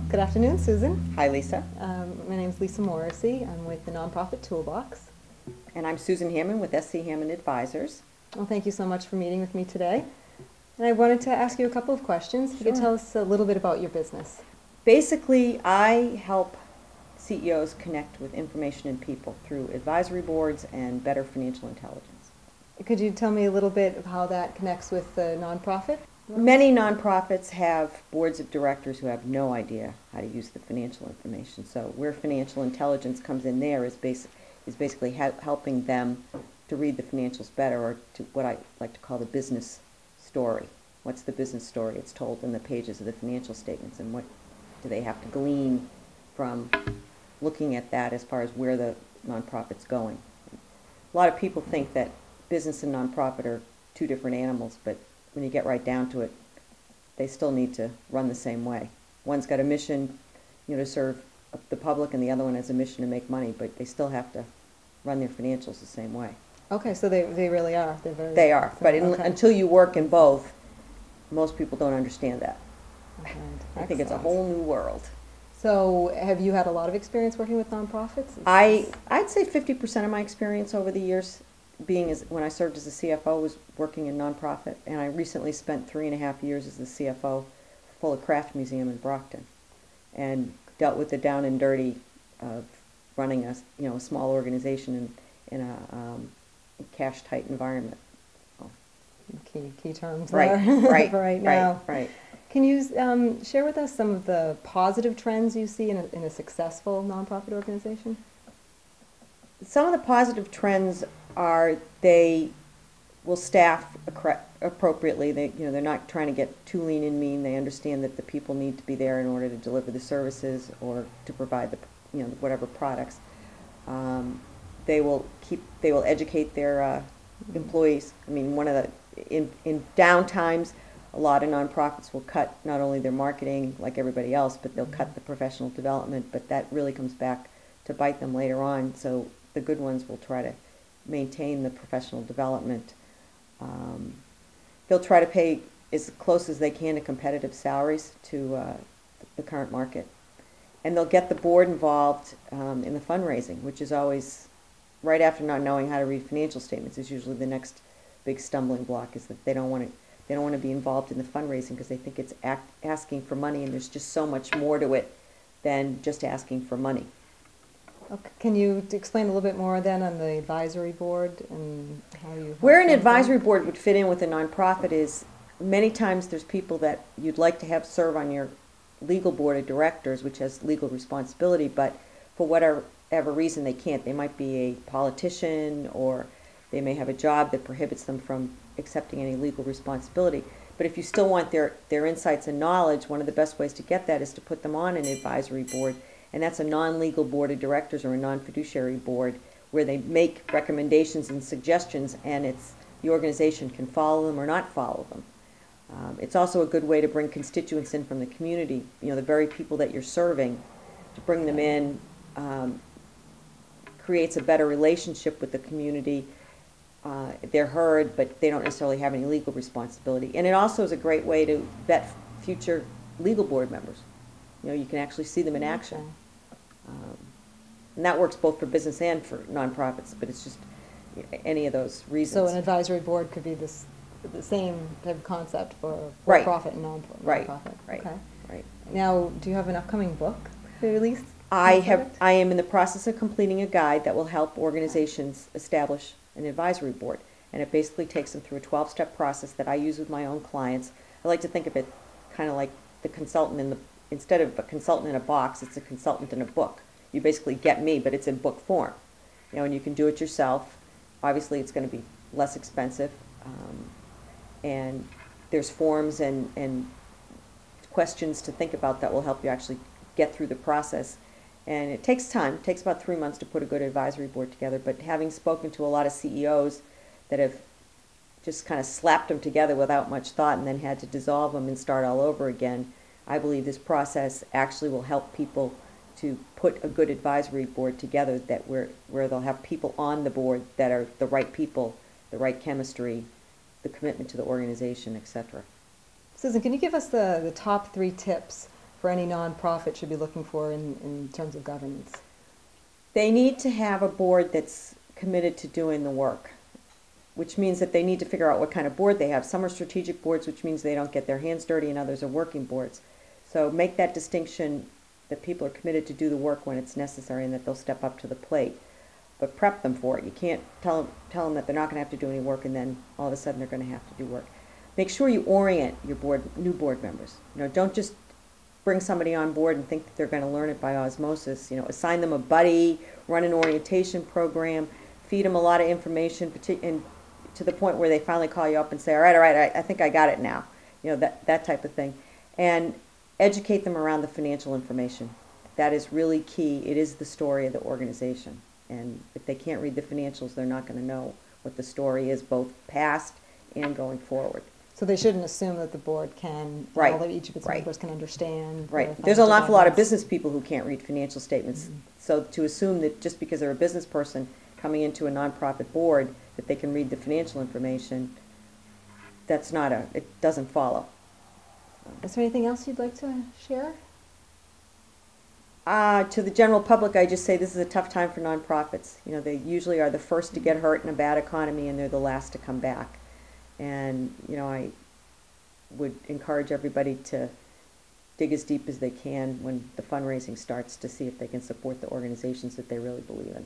Good afternoon, Susan. Hi, Lisa. My name is Lisa Morrissey. I'm with the Nonprofit Toolbox. And I'm Susan Hammond with SC Hammond Advisors. Well, thank you so much for meeting with me today. And I wanted to ask you a couple of questions. If you could tell us a little bit about your business. Basically, I help CEOs connect with information and people through advisory boards and better financial intelligence. Could you tell me a little bit of how that connects with the nonprofit? Many nonprofits have boards of directors who have no idea how to use the financial information. So where financial intelligence comes in there is basically helping them to read the financials better, or to what I like to call the business story. What's the business story? It's told in the pages of the financial statements, and what do they have to glean from looking at that as far as where the nonprofit's going. A lot of people think that business and nonprofit are two different animals, but when you get right down to it, they still need to run the same way. One's got a mission, to serve the public, and the other one has a mission to make money, but they still have to run their financials the same way. Okay, so they really are. They are, but okay. Until you work in both, most people don't understand that. Right. I think it's a whole new world. So have you had a lot of experience working with nonprofits? I'd say 50% of my experience over the years when I served as a CFO was working in nonprofit, and I recently spent 3.5 years as the CFO for the Craft Museum in Brockton, and dealt with the down and dirty of running a small organization in a cash tight environment. Key terms right, there right, for right now. Right. Can you share with us some of the positive trends you see in a successful nonprofit organization? Some of the positive trends are they will staff appropriately. They're not trying to get too lean and mean. They understand that the people need to be there in order to deliver the services or to provide the whatever products. They will educate their employees. I mean, in downtimes, a lot of nonprofits will cut not only their marketing like everybody else, but they'll cut the professional development. But that really comes back to bite them later on. So the good ones will try to maintain the professional development. They'll try to pay as close as they can to competitive salaries to the current market. And they'll get the board involved in the fundraising, which is always, right after not knowing how to read financial statements, is usually the next big stumbling block, is that they don't want to be involved in the fundraising because they think it's asking for money, and there's just so much more to it than just asking for money. Okay. Can you explain a little bit more then on the advisory board and how you... Where an advisory board would fit in with a nonprofit is many times there's people that you'd like to have serve on your legal board of directors, which has legal responsibility, but for whatever reason they can't. They might be a politician, or they may have a job that prohibits them from accepting any legal responsibility. But if you still want their insights and knowledge, one of the best ways to get that is to put them on an advisory board. And that's a non-legal board of directors or a non-fiduciary board where they make recommendations and suggestions, and the organization can follow them or not follow them. It's also a good way to bring constituents in from the community, the very people that you're serving, to bring them in, creates a better relationship with the community. They're heard, but they don't necessarily have any legal responsibility. And it also is a great way to vet future legal board members. You can actually see them in action. And that works both for business and for nonprofits, but it's just any of those reasons. So an advisory board could be the same type of concept for right. profit and nonprofit. Right. Okay. Right. Now, do you have an upcoming book to release? I am in the process of completing a guide that will help organizations establish an advisory board, and it basically takes them through a 12-step process that I use with my own clients. I like to think of it kind of like the consultant instead of a consultant in a box, it's a consultant in a book. You basically get me, but it's in book form. And you can do it yourself. Obviously, it's going to be less expensive, and there's forms and questions to think about that will help you actually get through the process. And it takes time. It takes about 3 months to put a good advisory board together. But having spoken to a lot of CEOs that have just kind of slapped them together without much thought and then had to dissolve them and start all over again, I believe this process actually will help people to put a good advisory board together that where they'll have people on the board that are the right people, the right chemistry, the commitment to the organization, etc. Susan, can you give us the top 3 tips for any nonprofit should be looking for in terms of governance? They need to have a board that's committed to doing the work, which means that they need to figure out what kind of board they have. Some are strategic boards, which means they don't get their hands dirty, and others are working boards. So make that distinction that people are committed to do the work when it's necessary and that they'll step up to the plate. But prep them for it. You can't tell them that they're not going to have to do any work and then all of a sudden they're going to have to do work. Make sure you orient your new board members. Don't just bring somebody on board and think that they're going to learn it by osmosis. Assign them a buddy, run an orientation program, feed them a lot of information, and to the point where they finally call you up and say, all right, I think I got it now. That type of thing. And educate them around the financial information. That is really key. It is the story of the organization. And if they can't read the financials, they're not going to know what the story is, both past and going forward. So they shouldn't assume that the board can, Right. all of each of its members can understand. Right. the There's an financial awful lot of guidelines. business people who can't read financial statements. Mhm. So to assume that just because they're a business person coming into a nonprofit board, that they can read the financial information, it doesn't follow. Is there anything else you'd like to share? To the general public, I just say this is a tough time for nonprofits. They usually are the first to get hurt in a bad economy, and they're the last to come back. And, I would encourage everybody to dig as deep as they can when the fundraising starts to see if they can support the organizations that they really believe in.